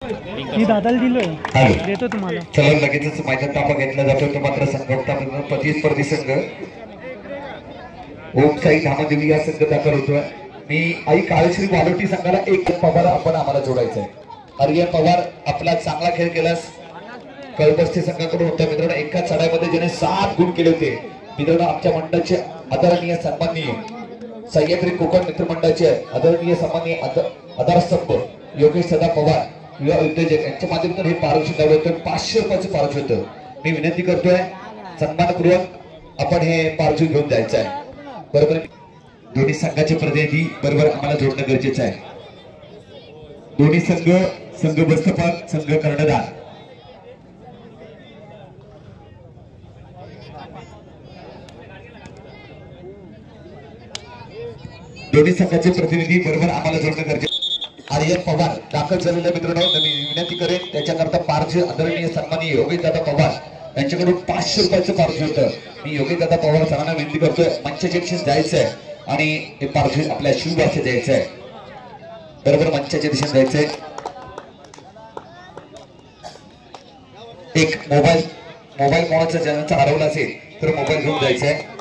मी दादाला दिलोय, देतो तुम्हाला. चला लगेचच मैदान तापा घेतला जातो. तो मात्र संघटना प्रतिस्पर्धी संघ ओम साई धामदेवी या संघ दाखल होतोय. मी आई काळश्री वालोटी संघाला एक पवार आपण आम्हाला जोडायचं आहे. आर्यन पवार आपला चांगला खेळ केलास कळबस्ती संघाकडून होता मित्रांनो. एका चढाईमध्ये ज्याने 7 गुण केले होते मित्रांनो. आमच्या मंडळाचे आदरणीय सन्माननीय सह्याद्री कोकण मित्र मंडळाचे आदरणीय सन्माननीय आधारस्तंभ योगेश सदा पवार युवा उद्योजक यांच्या माध्यमातून हे पारितोषिक लावलं होतं. 500 रुपयाचं पारितोषिक होतं. मी विनंती करतोय सन्मानपूर्वक आपण हे पारितोषिक घेऊन जायचं आहे. बरोबर दोन्ही संघाचे प्रतिनिधी बरोबर आम्हाला जोडणं गरजेचं आहे. दोन्ही संघ बस्तपाल संघ कर्णधार दोन्ही संघाचे प्रतिनिधी बरोबर आम्हाला जोडणं गरजेचं. आर्यन पवार दाखल झालेल्या मित्रांनो मी विनंती करेन त्याच्याकरता पारितोषिक आदरणीय सन्माननीय योगेश दादा पवार यांच्याकडून 500 रुपयाचं पारितोषिक होतं. मी योगेश दादा पवार सरांना विनंती करतोय मंचाच्या दिशेने जायचं आहे आणि हे पारितोषिक आपल्या शिवभाषेत द्यायचं आहे. बरोबर मंचाच्या दिशेने जायचंय. एक मोबाईल कोणाचा ज्यांचा हरवला असेल तर मोबाईल घेऊन जायचा आहे.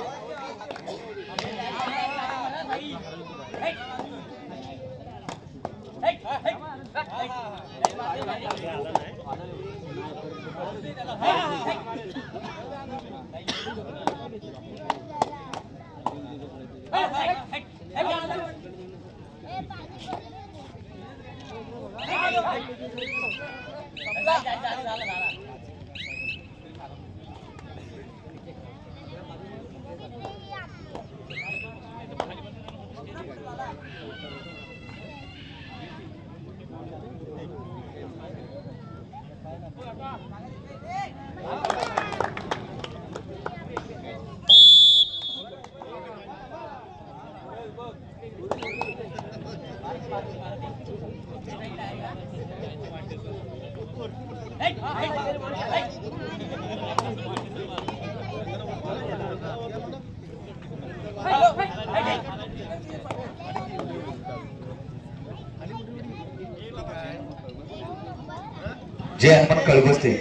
जय हनुमान कळबस्ते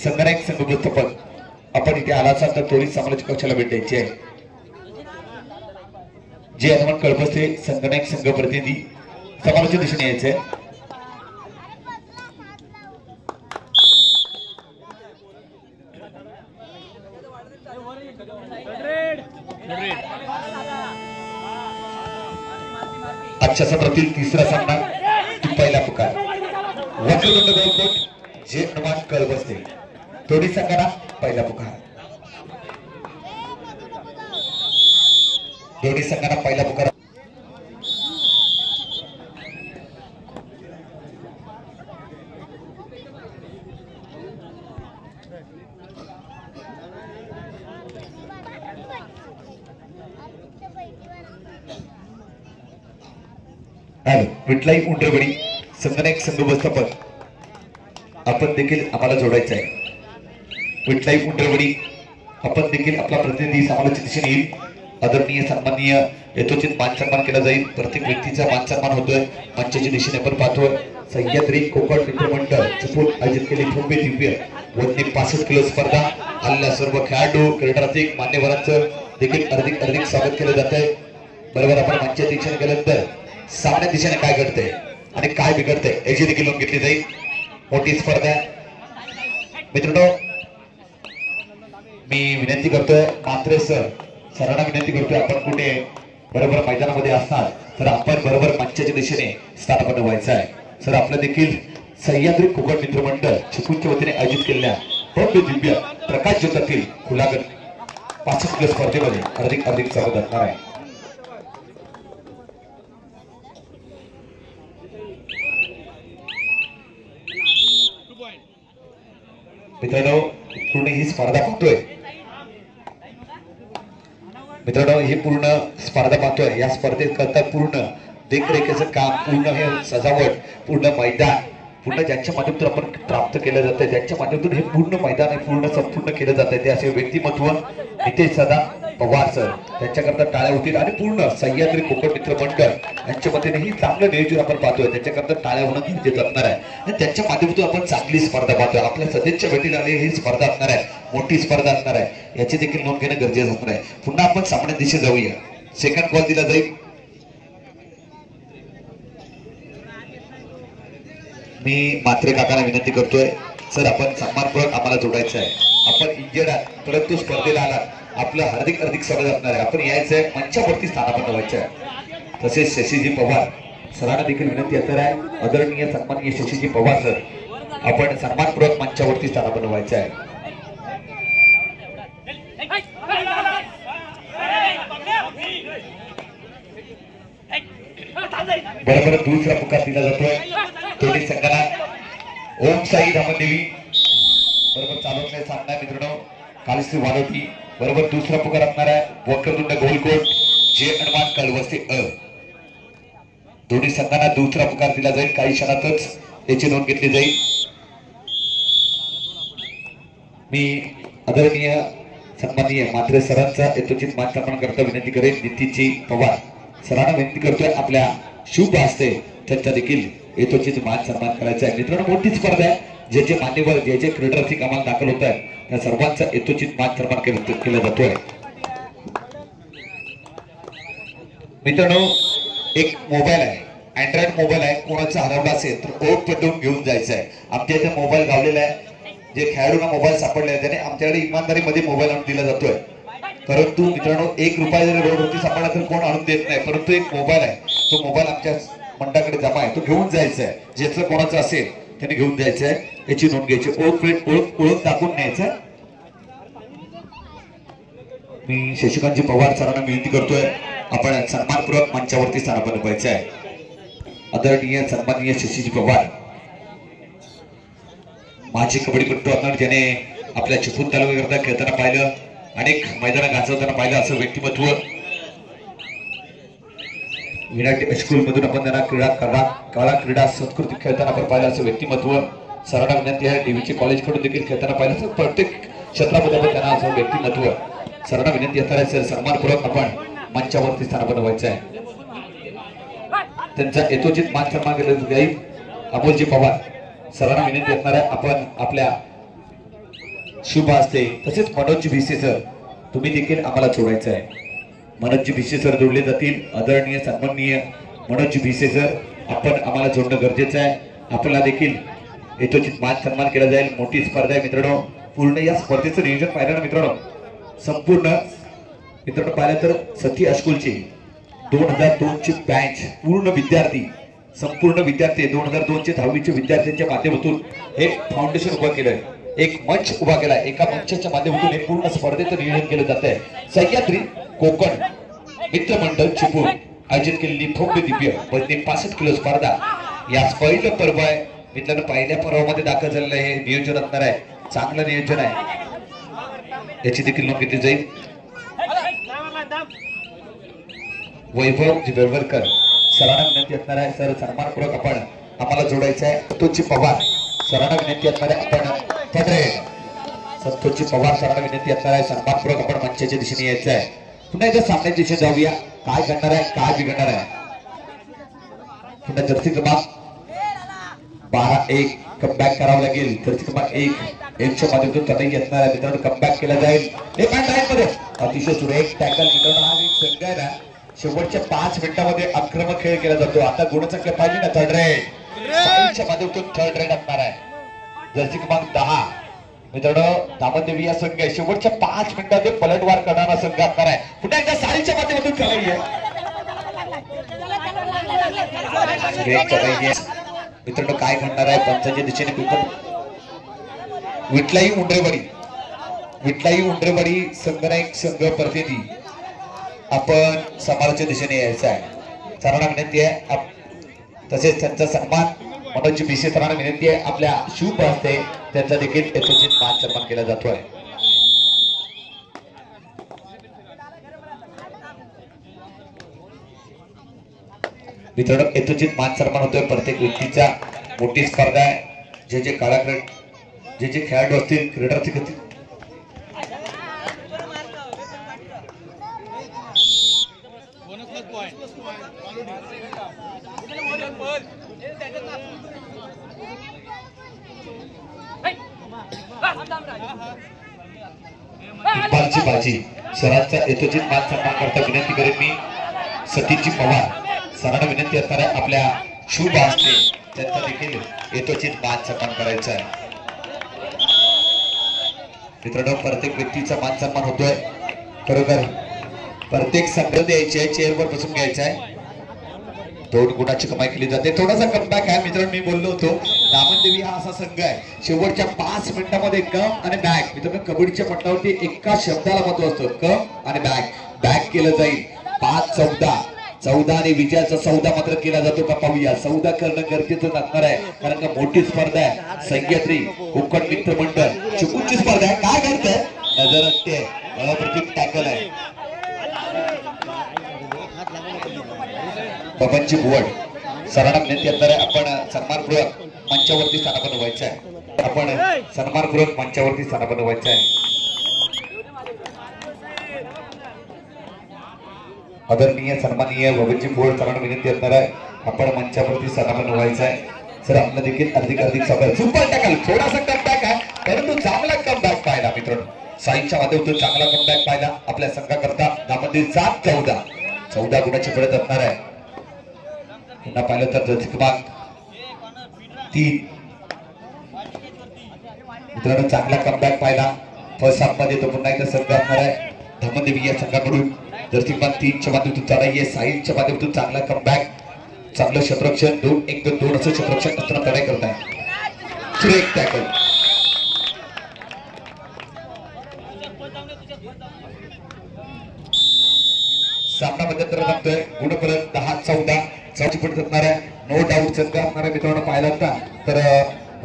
संघनायक संघ व्यवस्थापक आपण इथे आला असाल तर पोलीस समालोचक कक्षाला भेट द्यायची आहे. जय हनुमान कळबस्ते संघनायक संघ प्रतिनिधी समालोचक दिशेने यायचे. आजच्या सत्रातील तिसरा सामना पहिला पुकार वक्रतुंड गोलकोट जय हनुमान कळबस्ते दोन्ही संघांना पहिला पुकार. दोन्ही संघांना पहिला पुकार. विठलाई उंडरवडी संघनायक संघ व्यवस्थापक आपण देखील आम्हाला जोडायचं आहे. विठलाई उंडरवडी आपण देखील आपला प्रतिनिधी समालोचक दिशेने येईल. आदरणीय सन्माननीय यथोचित मान सन्मान केला जाईल. प्रत्येक व्यक्तीचा मान सन्मान होतोय. मंचाच्या दिशेने आपण पाहतोय. सह्याद्री कोकण मित्रमंडळ चुकून आयोजित केली भव्य दिव्य वजनी 65 किलो स्पर्धा. आलेल्या सर्व खेळाडू क्रीडारसिक मान्यवरांचं देखील हार्दिक स्वागत केलं जात आहे. बरोबर आपण मंचाच्या दिशेने गेल्यानंतर सामन्या दिशेने काय घडतंय आणि काय बिघडतंय याची देखील नोंद घेतली जाईल. मोठी स्पर्धा मित्रांनो. मी विनंती करतोय मात्रे सरांना विनंती करतोय आपण कुठे बरोबर मैदानामध्ये असणार तर आपण बरोबर मंचाच्या दिशेने स्थानापन्न व्हायचं आहे. सर आपलं देखील सह्याद्री कोकण मित्रमंडळ चिपळूणच्या वतीने आयोजित केलेल्या भव्य दिव्य प्रकाश ज्योतातील खुलागत 65 किलो स्पर्धेमध्ये हार्दिक स्वागत असणार आहे. मित्रांनो पूर्ण ही स्पर्धा पाहतोय. मित्रांनो ही पूर्ण स्पर्धा पाहतोय. या स्पर्धेत करता पूर्ण देखरेखीचं काम पूर्ण हे सजावट पूर्ण मैदान पूर्ण ज्यांच्या माध्यमातून आपण प्राप्त केलं जातं, ज्यांच्या माध्यमातून हे पूर्ण मैदान आहे पूर्ण संपूर्ण केलं जात आहे, ते असे व्यक्तिमत्व नितेश सदा पवार सर, त्यांच्याकरता टाळ्या होतील. आणि पूर्ण सह्याद्री कोकण मित्र मंडळ यांच्या मध्येही चांगलं नियोजन आपण पाहतोय, त्यांच्याकरता टाळ्या होणं गरजेचं असणार आहे. आणि त्यांच्या माध्यमातून आपण चांगली स्पर्धा पाहतोय. आपल्या सदैच्या भेटीला आली ही स्पर्धा असणार आहे, मोठी स्पर्धा असणार आहे, याची देखील नोंद घेणं गरजेचं असणार आहे. पुन्हा आपण सामन्या दिशे जाऊया. सेकंड कॉल दिला जाईल. मी मात्रे काकांना विनंती करतोय, सर आपण सन्मानपूर्वक आम्हाला जोडायचं आहे. आपण इंजर्ड आहात परंतु स्पर्धेला आलात, आपलं हार्दिक हार्दिक स्वागत असणार आहे. आपण यायचंय, मंचावरती स्थानापन्न व्हायचं आहे. तसेच शशीजी पवार सरांना देखील विनंती असणार आहे. आदरणीय सन्माननीय शशीजी पवार सर, आपण सन्मानपूर्वक मंचावरती स्थानापन्न व्हायचं आहे. बरोबर दुसरा पुकार दिला जातोय दोन्ही संघाला. ओम साई धामदेवी बरोबर चालवण्याचा सामना मित्रांनो, कालश्री वालोटी बरोबर दुसरा पुकार असणार आहे. वक्रतुंड गोलकोट जे हनुमान कळवस्ते अ, दोन्ही संघांना दुसरा पुकार दिला जाईल. काही क्षणातच याची नोंद घेतली जाईल. मी आदरणीय सन्माननीय मात्रे सरांचा यथोचित मान सन्मान करता विनंती करेन. नितीनजी पवार सरांना विनंती करतोय, आपल्या शुभ हस्ते त्यांचा देखील यथोचित मान सन्मान करायचा आहे. मित्रांनो मोठी स्पर्धा आहे. जे जे मान्यवर जे जे क्रीडार्थी आम्हाला दाखल होत आहेत त्या सर्वांचा यथोचित मान सन्मान केला जातोय. मित्रांनो एक मोबाईल आहे, अँड्रॉइड मोबाईल आहे, कोणाचा हरवला असेल तर ओळख पटवून घेऊन जायचं आहे. आमच्या इथे मोबाईल गावलेला आहे. जे खेळाडूंना मोबाईल सापडले त्याने आमच्याकडे इमानदारीमध्ये मोबाईल आणून दिला जातोय. परंतु मित्रांनो 1 रुपया जरी रोडवरती सापडला तर कोण आणून देत नाही. परंतु एक मोबाईल आहे, तो मोबाईल आमच्या मंडळाकडे जमा आहे, तो घेऊन जायचा आहे. ज्याचं कोणाचं असेल त्याने घेऊन जायचं आहे, याची नोंद घ्यायची. ओळख दाखवून न्यायचं. मी शशिकांतजी पवार सरांना विनंती करतोय, आपण सन्मानपूर्वक मंचावरती स्थानापन्न व्हायचं आहे. आदरणीय सन्माननीय शशीजी पवार माजी कबड्डीपटू असणार, ज्याने आपल्या चिपळूण तालुक्याकरता खेळताना पाहिलं, अनेक मैदान गाजवताना पाहिलं असं व्यक्तिमत्व. विराट स्कूल मधून आपण त्यांना कला क्रीडा संस्कृती खेळताना आपण पाहिलं असं व्यक्तिमत्व. सरांना विनंती आहे, डीव्हीची कॉलेज कडून देखील खेळताना पाहिलं असं प्रत्येक क्षेत्रामध्ये आपण त्यांना असं व्यक्तिमत्व. सरांना विनंती असणार आहे, सर सन्मानपूर्वक आपण मंचावरती स्थानापन्न व्हायचं आहे. त्यांचा यथोचित मान सन्मान केला जाईल. अमोलजी पवार सरांना विनंती असणार आहे, आपण आपल्या शुभ हस्ते तसेच मनोज भिसे सर तुम्ही देखील आम्हाला जोडायचं आहे. मनोज भिसे सर जोडले जातील. आदरणीय सन्माननीय मनोज भिसे सर, आपण आम्हाला जोडणं गरजेचं आहे. आपल्याला देखील यथोचित मान सन्मान केला जाईल. मोठी स्पर्धा आहे मित्रांनो. पूर्ण या स्पर्धेचं नियोजन पाहिलं ना मित्रांनो, संपूर्ण मित्रांनो पाहिलं तर सती हायस्कूलची 2002 ची बॅच पूर्ण विद्यार्थी, संपूर्ण विद्यार्थी 2002 चे 10वीचे विद्यार्थ्यांच्या माध्यमातून एक फाउंडेशन उभं केलंय, एक मंच उभा केलाय. एका मंचाच्या माध्यमातून हे पूर्ण स्पर्धेचं नियोजन केलं जात आहे. सह्याद्री कोकण मित्रमंडळ चिपळूण आयोजित केलेली भव्य दिव्य 65 किलो स्पर्धा याच पहिलं पर्व आहे मित्रांनो. पहिल्या पर्वामध्ये दाखल झालेलं हे नियोजन असणार आहे, चांगलं नियोजन आहे, याची देखील नोंद घेतली जाईल. वैभव जिबेवरकर सरांना विनंती असणार आहे, सर सन्मानपूर्वक आपण आम्हाला जोडायचं आहे. संतोषजी पवार सरांना विनंती असणार आहे, आपण संतोषजी पवार सरांना विनंती असणार आहे, सन्मानपूर्वक आपण मंचाच्या दिशेने यायचं आहे. पुन्हा एकदा सामन्याच्या दिशेने जाऊया. काय घडणार आहे, काय बिघडणार आहे. पुन्हा जर्सी क्रमांक 12-1 कमबॅक करावं लागेल. जर्सी क्रमांक 1 माध्यमातून तटही असणार आहे मित्रांनो. कमबॅक केला जाईल. मध्ये अतिशय सुरेख टॅकल मित्रांनो. हा एक संघ आहे ना, शेवटच्या 5 मिनिटांमध्ये आक्रमक खेळ केला जातो. आता गुणसंख्या पाहिजे ना, थर्ड रेड साईडच्या माध्यमातून थर्ड रेड असणार आहे. जर्सी क्रमांक 10 मित्रांनो दामदेवी या संघ आहे. शेवटच्या 5 मिनिटांमध्ये पलटवार करणारा संघ असणार आहे. पुन्हा एकदा साईडच्या माध्यमातून करायची मित्रांनो. काय घडणार आहे पंचांच्या दिशेने. विठलाई उंडरेवाडी संघनायक संघ प्रतिनिधी आपण समाजाच्या दिशेने यायचं आहे. सरांना विनंती आहे, तसेच त्यांचा सन्मान मनोज भिसे सरांना विनंती आहे, आपल्या शुभ हस्ते त्यांचा देखील यथोचित मान सन्मान केला जातोय. मित्रांनो यथोचित मान सन्मान होतोय प्रत्येक व्यक्तीचा. मोठी स्पर्धा आहे. जे जे जे जे खेळाडू असतील क्रीडार्थी असतील इक्बालची बाजी सरांचा यथोचित मान सन्मान करता विनंती करेन मी सतीशजी पवार सरांना विनंती असणार आहे आपल्या शुभ हस्ते त्यांचा देखील यथोचित मान सन्मान करायचा आहे. मित्रांनो प्रत्येक व्यक्तीचा मान सन्मान होतोय. खरोखर प्रत्येक संघ द्यायची आहे चेअरवर बसून घ्यायचा आहे. 2 गुणाची कमाई केली जाते. थोडासा कमबॅक आहे मित्रांनो. मी बोललो होतो दामनदेवी हा असा संघ आहे शेवटच्या 5 मिनिटांमध्ये कम आणि बॅक. मित्रांनो कबड्डीच्या पट्टावरती एका शब्दाला महत्व असतं कम आणि बॅक केलं जाईल. 5-14 आणि विजयाचा सौदा मात्र केला जातो का पाहूया. सौदा करणं गरजेचं नसणार आहे कारण का मोठी स्पर्धा आहे. सह्याद्री कोकण मित्र मंडळ चिकूची स्पर्धा आहे. काय करताय नजर असते अप्रतिम टॅकल आहे. बबनजी बुवड सरांना विनंती असणार आहे आपण सन्मानपूर्वक मंचावरती स्थानापन्न व्हायचं आहे. आपण सन्मानपूर्वक मंचावरती स्थानापन्न व्हायचं आहे. आदरणीय सन्माननीय बबनजी बुवड सरांना विनंती असणार आहे आपण मंचावरती स्थानापन्न व्हायचं आहे. सर आपलं देखील अधिक स्वागत. सुपर टॅकल थोडासा कमबॅक आहे परंतु चांगला कमबॅक पाहिला मित्रांनो. साईच्या माध्यमातून चांगला कमबॅक पाहिला आपल्या संघाकरता. त्यामध्ये 7-14 गुणाची पडत असणार आहे. पुन्हा पाहिलं तर जर्सी क्रमांक 3 मित्रांनो चांगला कमबॅक पाहिला. फर्स्ट हाफ मध्ये तो पुन्हा एकदा संघ असणार आहे दामनदेवी या संघाकडून. जर्सी क्रमांक 3च्या माध्यमातून चालाय साईच्या माध्यमातून चांगला कमबॅक चांगलं क्षेत्ररक्षण 2-1-2 असं क्षेत्ररक्षण असताना तयारी करत आहे. सुरेख टॅकल सामना मध्यंतर लागतोय. गुणफलक 10-14 पडत असणार आहे. नो डाऊट संघ असणार आहे मित्रांनो. पाहिला असता तर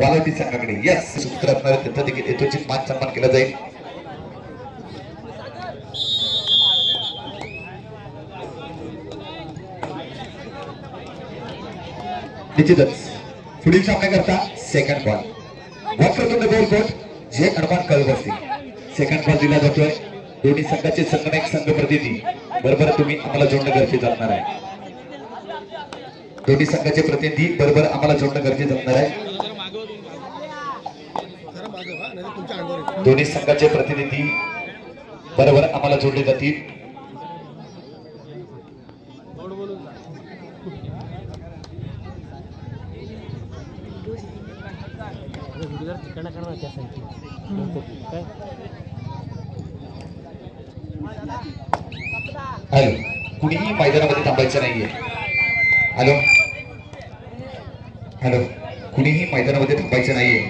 वालोटी संघाकडे यस सूत्र असणार आहे त्यांचा देखील यथोचित मान सन्मान केला जाईल. निश्चितच पुढील सामन्याकरता सेकंड बॉल वक्रतुंड गोल कोट जे हनुमान कळव असतील सेकंड बॉल दिला जातोय. दोन्ही संघाचे संघनायक संघ प्रतिनिधी बरोबर तुम्ही आम्हाला जोडणं गरजेचं असणार आहे. दोन्ही संघाचे प्रतिनिधी बरोबर आम्हाला जोडणं गरजेचं असणार आहे. दोन्ही संघाचे प्रतिनिधी बरोबर आम्हाला जोडले जातील. हॅलो कुणीही मैदानामध्ये थांबायचं नाहीये. हॅलो कुणीही मैदानामध्ये थांबायचं नाहीये.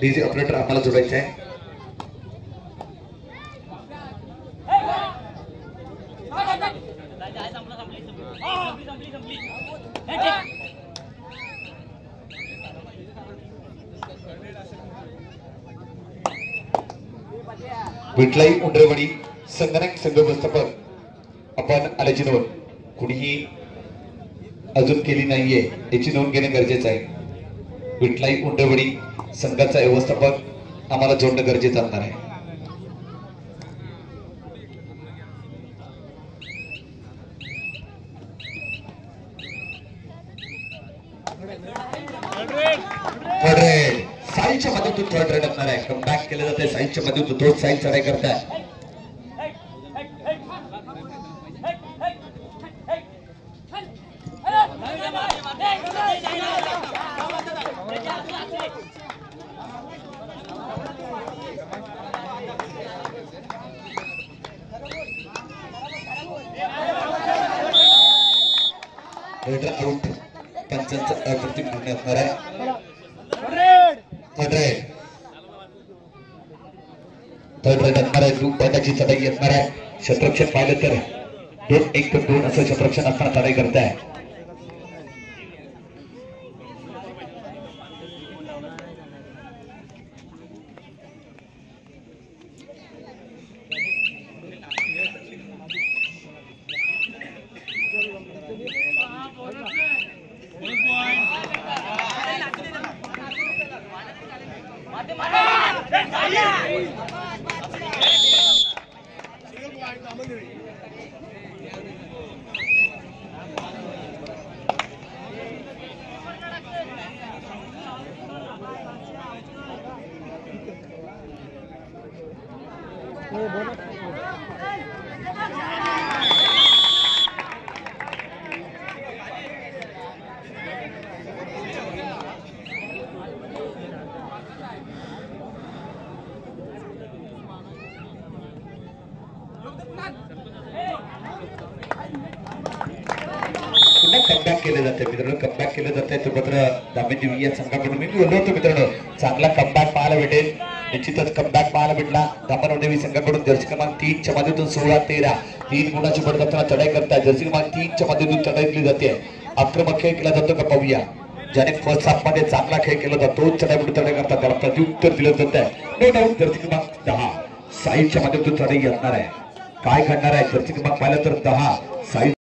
डीजे ऑपरेटर आम्हाला जोडायचं आहे. विठलाई उंडरवडी संगणक संघ व्यवस्थापक आपण आल्याची नोंद कुणीही अजून केली नाहीये याची नोंद घेणं गरजेचं आहे. विठलाई उंडरवडी संघाचा व्यवस्थापक आम्हाला जोडणं गरजेचं असणार आहे. साईच्या माध्यमातून थर्ड रेड असणार आहे. कमबॅक केलं जाते साईच्या माध्यमातून. तो साई चढाई करताय. रेडर आउट पंचांचा अप्रतिम निर्णय असणार आहे. थर्ड रेड असणार आहे. ग्रुप बंदाची चढाई असणार आहे. क्षेत्ररक्षण पाहिलं तर 2-1-2 असं क्षेत्ररक्षण असताना चढाई करताय. कमबॅक केले जाते मित्रांनो, कमबॅक केलं जाते. तो मात्र दामेदेवी या संघाकडून मी बोललो होतो मित्रांनो, चांगला कमबॅक पाहायला भेटेल. निश्चितच कमबॅक पाहायला भेटला दामेदेवी संघाकडून. जर्सी क्रमांक 3 च्या माध्यमातून 16-13 3 गुणाची बढत चढाई करताय. जर्सी क्रमांक 3 च्या माध्यमातून चढाई केली जाते. आक्रमक खेळ केला जातो का पाहूया. ज्याने फर्स्ट हाफ मध्ये चांगला खेळ केला होता तो चढाई करतात, त्याला प्रत्युत्तर दिलं जात आहे. नो डाऊट जर्सी क्रमांक 10 साईडच्या माध्यमातून चढाई येणार आहे. काय घडणार आहे जर्सी क्रमांक पाहिलं तर 10 साईड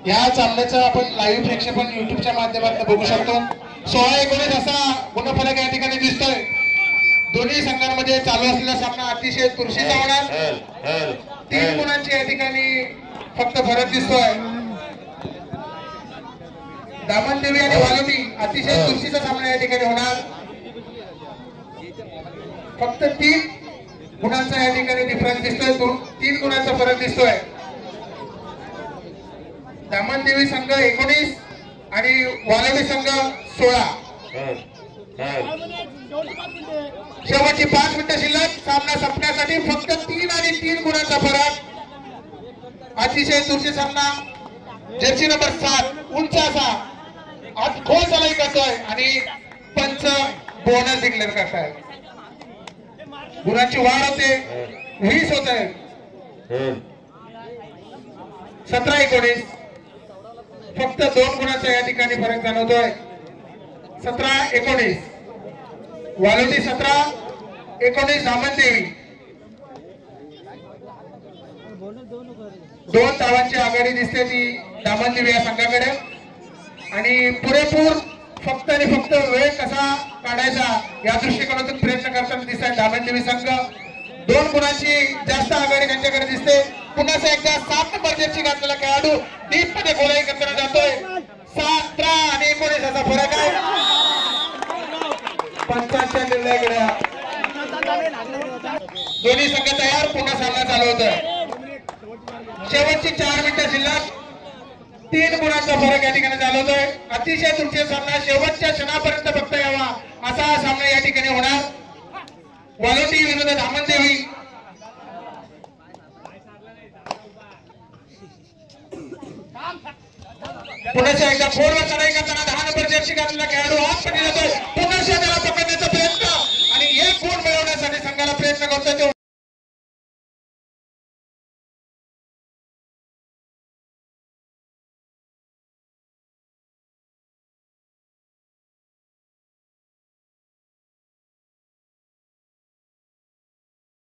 या सामन्याचं आपण लाईव्ह प्रेक्षेपण युट्यूबच्या माध्यमातून बघू शकतो. 16-19 असा गुणफलक या ठिकाणी दिसतोय. दोन्ही संघांमध्ये चालू असलेला सामना अतिशय चुरशीचा होणार. 3 गुणांची या ठिकाणी फक्त फरक दिसतोय. दामनदेवी आणि वालोटी अतिशय चुरशीचा सामना या ठिकाणी होणार. फक्त 3 गुणांचा या ठिकाणी डिफरन्स दिसतोय. 3 गुणांचा फरक दिसतोय. दामनदेवी संघ 19 आणि वालोटी संघ 16. शेवटची 5 मिनिटं शिल्लक. सामना संपण्यासाठी फक्त 3 आणि 3 गुणांचा फरक. अतिशय चुरशी सामना. जर्सी नंबर 7 उंच असा आज खोल सलाई करतोय आणि पंच बोनस डिक्लेअर करताय. गुणांची वाढ होते. 20 होत आहे. 17-19 फक्त 2 गुणांचा या ठिकाणी फरक जाणवतोय. 17-19 वालोटी 17-19 दामनदेवी. 2 धावांची आघाडी दिसते ती दामनदेवी या संघाकडे. आणि पुरेपूर फक्त आणि फक्त वेळ कसा काढायचा या दृष्टिकोनातून प्रयत्न करताना दिसत आहे दामनदेवी संघ. 2 गुणांची जास्त आघाडी त्यांच्याकडे दिसते. पुन्हा एकदा 7 नंबर जर्सी घातलेला खेळाडू डीप मध्ये गोलाई करताना जातोय. 17 आणि 19 असा फरक आहे. पंचांच्या निर्णयाकडे दोन्ही संघ तयार. पुन्हा सामना चालू होतोय. शेवटची 4 मिनिटं शिल्लक. 3 गुणांचा फरक या ठिकाणी चालवतोय. अतिशय तुमचे सामना शेवटच्या क्षणापर्यंत फक्त यावा असा हा सामना या ठिकाणी होणार. वालोटी विरुद्ध दामनदेवी. पुन्हा एकदा फोरवर चढाई करताना 10 नंबर जर्सी घातलेला खेळाडू आतमध्ये जातोय. पुन्हा त्याला पकडण्याचा प्रयत्न आणि 1 गुण मिळवण्यासाठी संघाला प्रयत्न करतोय.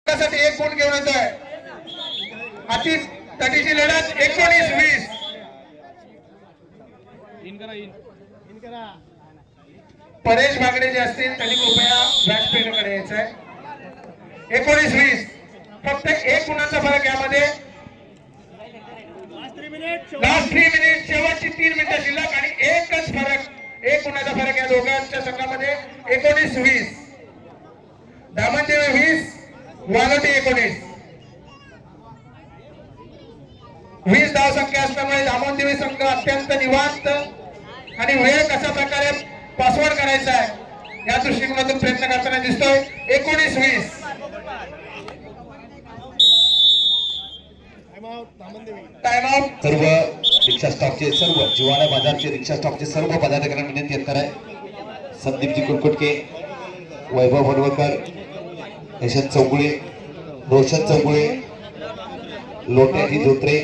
साठी 1 गुण घेऊन येतोय. अति तटीची लढत 19-20. परेश बागडे जे असतील त्यांनी कृपया व्यासपीठाकडे यायचं आहे. 19-20 फक्त 1 गुणांचा फरक यामध्ये. लास्ट 3 मिनिट शेवटची 3 मिनिटं शिल्लक आणि एकच फरक 1 गुणाचा फरक या दोघांच्या संघामध्ये. 19-20 दामनदेवी 20 वालोटी 19. 20 धावसंख्या असल्यामुळे दामनदेवी संघ अत्यंत निवांत आणि वेळ कशा प्रकारे पासवर्ड करायचा आहे या दृष्टिकोनातून प्रयत्न करताना दिसतोय. 19-20 टाइम आउट. सर्व रिक्षा स्टॉपचे सर्व जिवाणा बाजारचे रिक्षा स्टॉपचे सर्व पदाधिकाऱ्यांना विनंती येणार आहे. संदीपजी कुरकुटके, वैभव भडवकर, यशवंत चौगुळे, रोशन चौगुळे, लोट्याजी धोत्रे,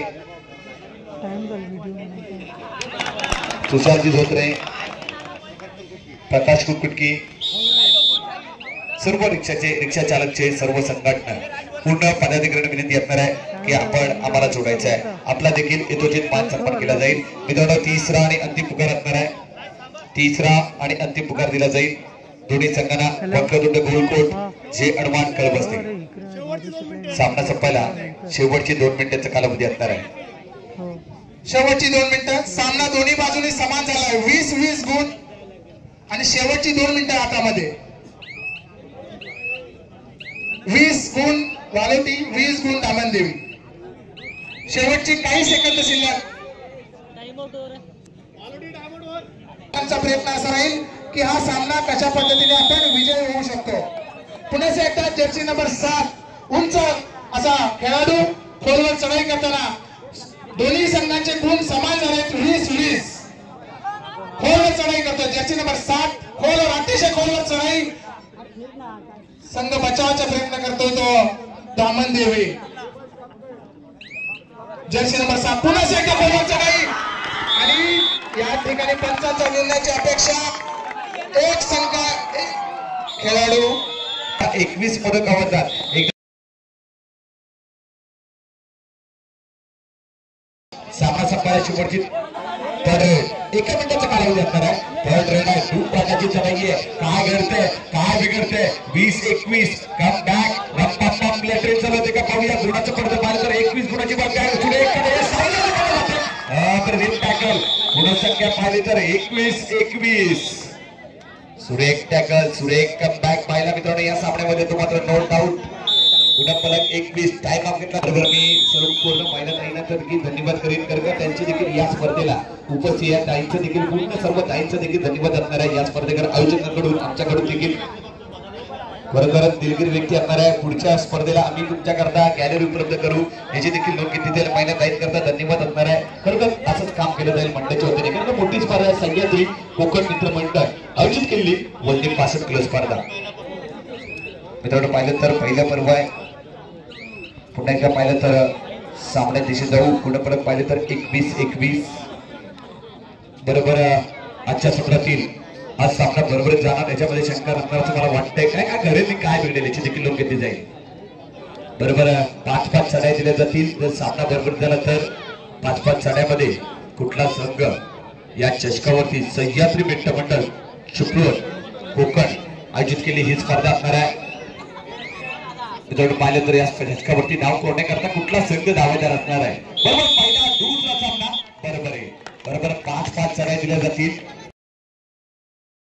तुषारजी धोत्रे, प्रकाश कुरकुटके, सर्व रिक्षा चालकचे सर्व संघटना पूर्ण पदाधिकारी विनंती असणार आहे की आपण आम्हाला जोडायचं आहे. आपला देखील यथोचित मान सन्मान केला जाईल. मित्रांनो तिसरा आणि अंतिम पुकार असणार आहे. तिसरा आणि अंतिम पुकार दिला जाईल. दोन्ही संघांना वक्रतुंड गोलकोट जे अडमान कळ बसतील. सामना संपायला शेवटची 2 मिनिटांचा कालावधी असणार आहे. शेवटची 2 मिनिटं. सामना दोन्ही बाजूने समान झाला आहे. 20-20 गुण आणि शेवटची 2 मिनिटं हातामध्ये. 20 गुण वालोटी, 20 गुण दामनदेवी. शेवटची काही सेकंद शिल्लक. प्रयत्न असा राहील की हा सामना कशा पद्धतीने आपण विजय होऊ शकतो. पुन्हा एकदा जर्सी नंबर 7 उंच असा खेळाडू खोलवर चढाई करताना दोन्ही संघांचे गुण समान झाले. 20-20 खोलवर चढाई करतो. जर्सी नंबर 7 खोलवर, अतिशय खोलवर चढाई. संघ बचावाचा प्रयत्न करतो तो दामनदेवी. जर्सी नंबर 7 पुन्हा एकदा खोलवर चढाई आणि या ठिकाणी पंचांचा निर्णयाची अपेक्षा. एक संघ खेळाडू 21 पदक आवडतात. सामना संपायला शेवटची तर 1 मिनिटाचा कालावधी असणार आहे. थर्ड रेड आहे. खूप प्रकारची चढाई आहे. काय घडतंय काय बिघडतंय. 20-21 कम बॅक रप्पा लेटरिन चालवते का पाहूया. गुणाचं पडतं पाहिलं तर 21 गुणाची बाब काय टॅकल गुणसंख्या पाहिली तर 21-21. सुरेख टॅकल सुरेख कम बॅक पाहिला मित्रांनो या सामन्यामध्ये. तो मात्र नो डाऊट गुणफलक 21 टाइम ऑफ घेतला. बरोबर मी सर्व पूर्ण महिला ताईंना तर देखील धन्यवाद करीन कारण त्यांचे देखील या स्पर्धेला उपस्थित आहे. ताईंचं देखील पूर्ण सर्व ताईंचं देखील धन्यवाद असणार आहे. या स्पर्धेकर आयोजकांकडून आमच्याकडून देखील खरोखरच दिलगिरी व्यक्ती असणार आहे. पुढच्या स्पर्धेला आम्ही तुमच्याकरता गॅलरी उपलब्ध करू याची देखील लोक तिथे महिन्यात ताईत करता धन्यवाद असणार आहे. खरोखर असंच काम केलं जाईल मंडळाच्या वतीने कारण मोठी स्पर्धा सह्याद्री कोकण मित्र मंडळ आयोजित केलेली वल्ली 65 किलो स्पर्धा. मित्रांनो पाहिलं तर पहिलं पर्व आहे. पुन्हा एकदा पाहिलं तर सामन्यात दिशे जाऊ. पुन्हा परत पाहिलं तर 21-21 बरोबर आजच्या सत्रातील आज सामना बरोबर जाणार. याच्यामध्ये शंका नसणार असं मला वाटतंय. काय काय घरेली काय बिघडेल याची देखील लोक घेतली जाईल. बरोबर 5-5 चढ्या दिल्या जातील. जर सामना बरोबर झाला तर 5-5 चढ्यामध्ये कुठला संघ या चषकावरती सह्याद्री मित्र मंडळ शुक्रवार कोकण आयोजित केली ही स्पर्धा असणार आहे. पाहिलं तर या चषकावरती नाव कोरण्याकरता कुठला संघ दावेदार असणार आहे. बरोबर पहिला दुसरा सामना बरोबर आहे. बरोबर 5-5 चढ्या दिल्या जातील.